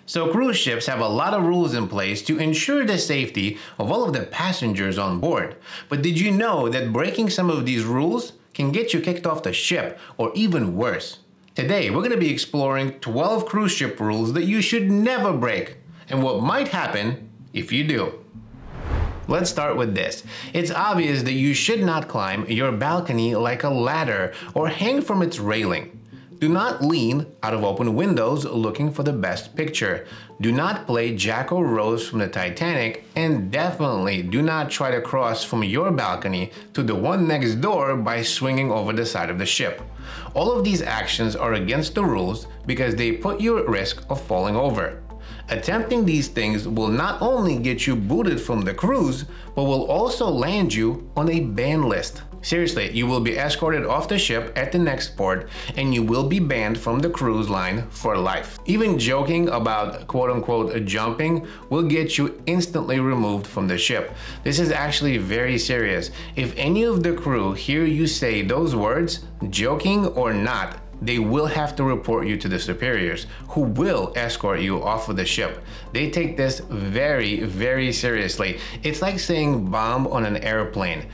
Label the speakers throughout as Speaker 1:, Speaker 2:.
Speaker 1: So cruise ships have a lot of rules in place to ensure the safety of all of the passengers on board. But did you know that breaking some of these rules can get you kicked off the ship, or even worse? Today, we're going to be exploring 12 cruise ship rules that you should never break, and what might happen if you do. Let's start with this. It's obvious that you should not climb your balcony like a ladder or hang from its railing. Do not lean out of open windows looking for the best picture. Do not play Jack or Rose from the Titanic, and definitely do not try to cross from your balcony to the one next door by swinging over the side of the ship. All of these actions are against the rules because they put you at risk of falling over. Attempting these things will not only get you booted from the cruise, but will also land you on a ban list. Seriously, you will be escorted off the ship at the next port, and you will be banned from the cruise line for life. Even joking about quote-unquote jumping will get you instantly removed from the ship. This is actually very serious. If any of the crew hear you say those words, joking or not, they will have to report you to the superiors, who will escort you off of the ship. They take this very, very seriously. It's like saying bomb on an airplane.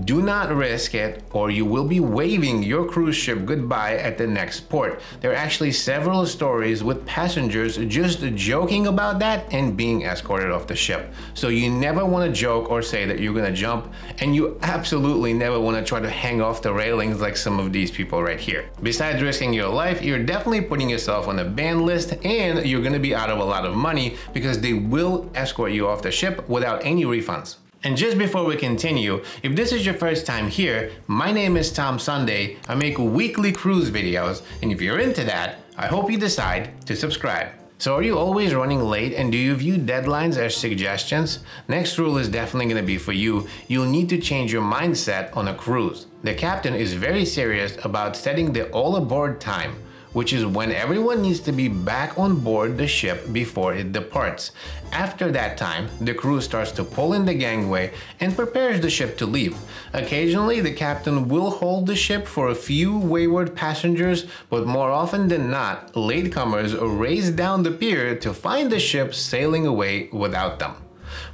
Speaker 1: Do not risk it, or you will be waving your cruise ship goodbye at the next port. There are actually several stories with passengers just joking about that and being escorted off the ship. So you never want to joke or say that you're going to jump, and you absolutely never want to try to hang off the railings like some of these people right here. Besides risking your life, you're definitely putting yourself on a ban list, and you're going to be out of a lot of money because they will escort you off the ship without any refunds. And just before we continue, if this is your first time here, my name is Tom Sunday. I make weekly cruise videos, and if you're into that, I hope you decide to subscribe. So are you always running late, and do you view deadlines as suggestions? Next rule is definitely going to be for you. You'll need to change your mindset on a cruise. The captain is very serious about setting the all aboard time, which is when everyone needs to be back on board the ship before it departs. After that time, the crew starts to pull in the gangway and prepares the ship to leave. Occasionally, the captain will hold the ship for a few wayward passengers, but more often than not, latecomers race down the pier to find the ship sailing away without them.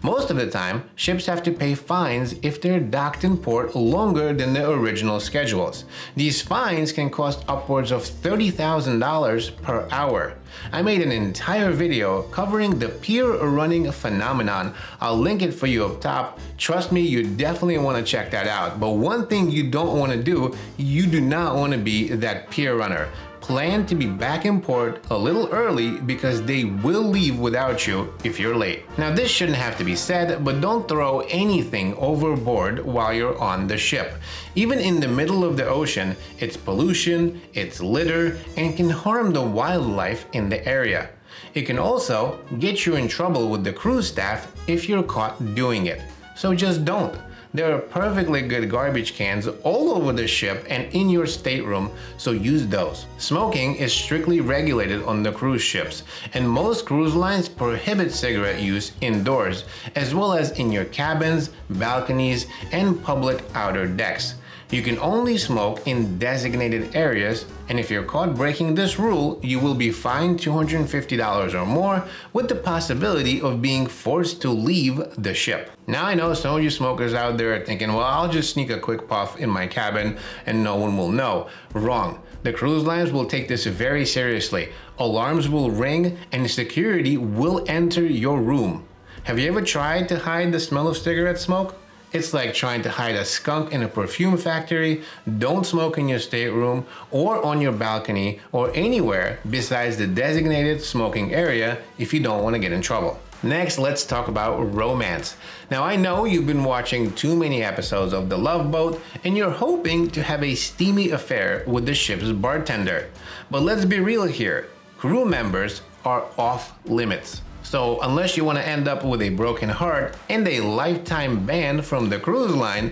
Speaker 1: Most of the time, ships have to pay fines if they're docked in port longer than the original schedules. These fines can cost upwards of $30,000 per hour. I made an entire video covering the pier running phenomenon. I'll link it for you up top. Trust me, you definitely want to check that out. But one thing you don't want to do, you do not want to be that pier runner. Plan to be back in port a little early because they will leave without you if you're late. Now this shouldn't have to be said, but don't throw anything overboard while you're on the ship. Even in the middle of the ocean, it's pollution, it's litter, and can harm the wildlife in the area. It can also get you in trouble with the cruise staff if you're caught doing it. So just don't. There are perfectly good garbage cans all over the ship and in your stateroom, so use those. Smoking is strictly regulated on the cruise ships, and most cruise lines prohibit cigarette use indoors, as well as in your cabins, balconies, and public outer decks. You can only smoke in designated areas, and if you're caught breaking this rule, you will be fined $250 or more, with the possibility of being forced to leave the ship. Now I know some of you smokers out there are thinking, well, I'll just sneak a quick puff in my cabin and no one will know. Wrong. The cruise lines will take this very seriously. Alarms will ring and security will enter your room. Have you ever tried to hide the smell of cigarette smoke? It's like trying to hide a skunk in a perfume factory. Don't smoke in your stateroom or on your balcony or anywhere besides the designated smoking area if you don't want to get in trouble. Next, let's talk about romance. Now, I know you've been watching too many episodes of The Love Boat and you're hoping to have a steamy affair with the ship's bartender. But let's be real here. Crew members are off limits. So unless you want to end up with a broken heart and a lifetime ban from the cruise line,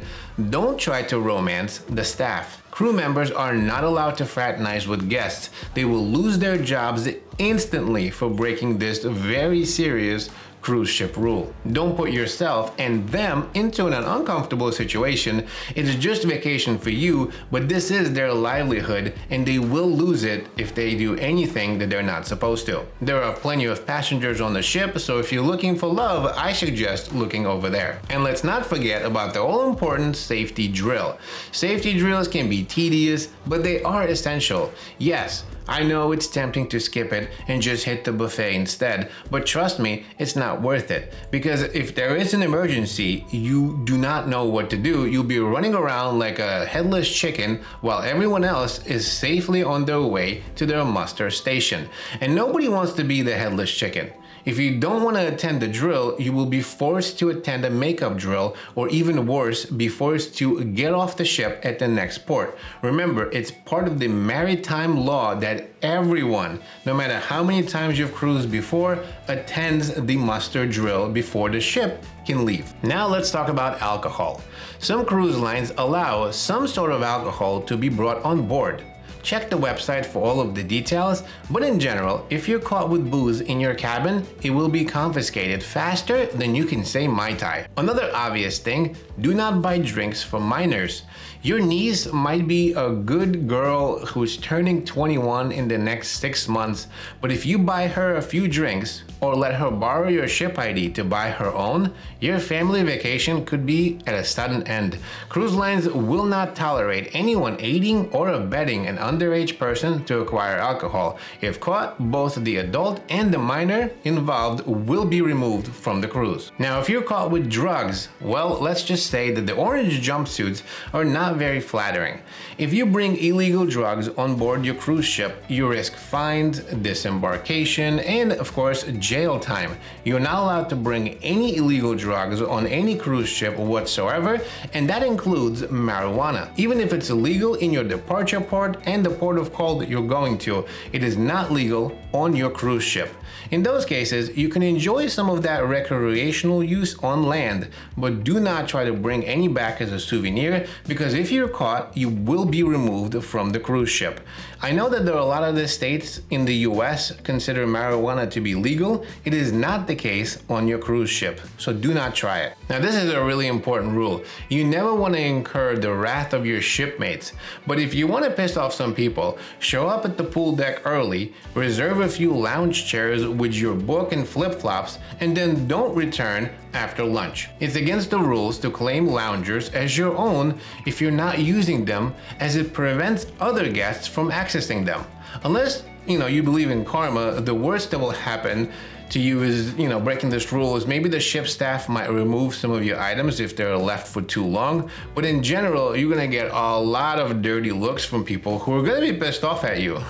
Speaker 1: Don't try to romance the staff. Crew members are not allowed to fraternize with guests. They will lose their jobs instantly for breaking this very serious cruise ship rule. Don't put yourself and them into an uncomfortable situation. It's just vacation for you, but this is their livelihood and they will lose it if they do anything that they're not supposed to. There are plenty of passengers on the ship, so if you're looking for love, I suggest looking over there. And let's not forget about the all-important safety drill. Safety drills can be tedious, but they are essential. Yes, I know it's tempting to skip it and just hit the buffet instead, but trust me, it's not worth it. Because if there is an emergency, you do not know what to do, you'll be running around like a headless chicken while everyone else is safely on their way to their muster station. And nobody wants to be the headless chicken. If you don't want to attend the drill, you will be forced to attend a makeup drill, or even worse, be forced to get off the ship at the next port. Remember, it's part of the maritime law that everyone, no matter how many times you've cruised before, attends the muster drill before the ship can leave. Now let's talk about alcohol. Some cruise lines allow some sort of alcohol to be brought on board. Check the website for all of the details, but in general, if you're caught with booze in your cabin, it will be confiscated faster than you can say Mai Tai. Another obvious thing, do not buy drinks for minors. Your niece might be a good girl who's turning 21 in the next 6 months, but if you buy her a few drinks or let her borrow your ship ID to buy her own, your family vacation could be at a sudden end. Cruise lines will not tolerate anyone aiding or abetting an underage person to acquire alcohol. If caught, both the adult and the minor involved will be removed from the cruise. Now, if you're caught with drugs, well, let's just say that the orange jumpsuits are not very flattering. If you bring illegal drugs on board your cruise ship, you risk fines, disembarkation, and of course, jail time. You're not allowed to bring any illegal drugs on any cruise ship whatsoever, and that includes marijuana. Even if it's illegal in your departure port and the port of call that you're going to, it is not legal on your cruise ship. In those cases, you can enjoy some of that recreational use on land, but do not try to bring any back as a souvenir, because if you're caught, you will be removed from the cruise ship. I know that there are a lot of the states in the US consider marijuana to be legal. It is not the case on your cruise ship, so do not try it. Now, this is a really important rule. You never want to incur the wrath of your shipmates, but if you want to piss off some people, show up at the pool deck early, reserve a few lounge chairs with your book and flip-flops, and then don't return after lunch. It's against the rules to claim loungers as your own if you're not using them, as it prevents other guests from accessing them. Unless, you believe in karma, the worst that will happen to you is, breaking this rule is maybe the ship staff might remove some of your items if they're left for too long. But in general, you're gonna get a lot of dirty looks from people who are gonna be pissed off at you.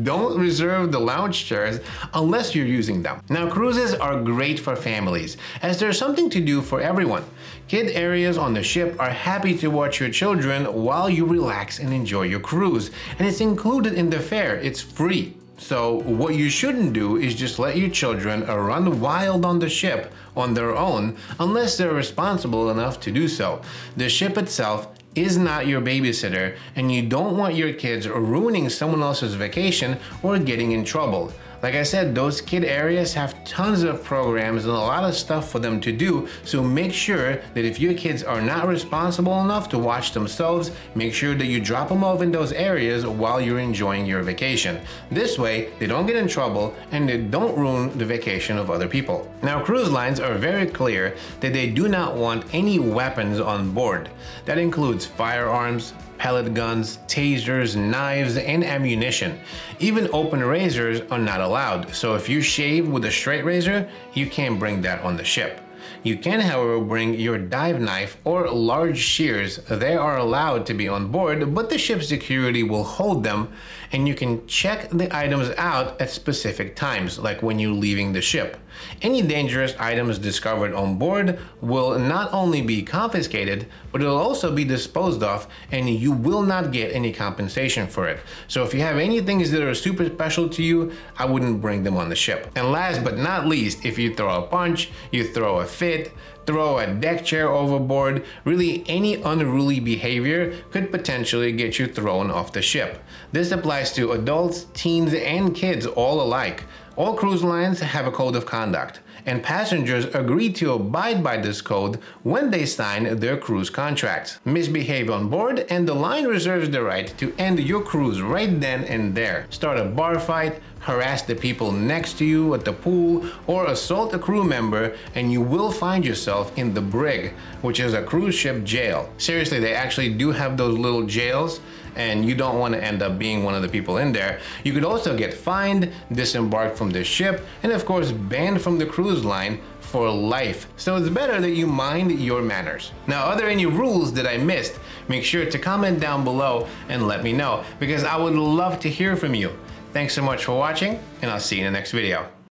Speaker 1: Don't reserve the lounge chairs unless you're using them. Now, cruises are great for families, as there's something to do for everyone. Kid areas on the ship are happy to watch your children while you relax and enjoy your cruise. And it's included in the fare, it's free. So what you shouldn't do is just let your children run wild on the ship on their own unless they're responsible enough to do so. The ship itself is not your babysitter, and you don't want your kids ruining someone else's vacation or getting in trouble. Like I said, those kid areas have tons of programs and a lot of stuff for them to do, so make sure that if your kids are not responsible enough to watch themselves, make sure that you drop them off in those areas while you're enjoying your vacation. This way, they don't get in trouble and they don't ruin the vacation of other people. Now, cruise lines are very clear that they do not want any weapons on board. That includes firearms, pellet guns, tasers, knives, and ammunition. Even open razors are not allowed, so if you shave with a straight razor, you can't bring that on the ship. You can, however, bring your dive knife or large shears. They are allowed to be on board, but the ship's security will hold them, and you can check the items out at specific times, like when you're leaving the ship. Any dangerous items discovered on board will not only be confiscated, but it'll also be disposed of, and you will not get any compensation for it. So if you have any things that are super special to you, I wouldn't bring them on the ship. And last but not least, if you throw a punch, you throw a fit, throw a deck chair overboard. Really, any unruly behavior could potentially get you thrown off the ship. This applies to adults, teens, and kids all alike. All cruise lines have a code of conduct, and passengers agree to abide by this code when they sign their cruise contracts. Misbehave on board, and the line reserves the right to end your cruise right then and there. Start a bar fight, harass the people next to you at the pool, or assault a crew member, and you will find yourself in the brig, which is a cruise ship jail. Seriously, they actually do have those little jails, and you don't want to end up being one of the people in there. You could also get fined, disembarked from the ship, and of course banned from the cruise line for life. So it's better that you mind your manners. Now, are there any rules that I missed? Make sure to comment down below and let me know, because I would love to hear from you. Thanks so much for watching, and I'll see you in the next video.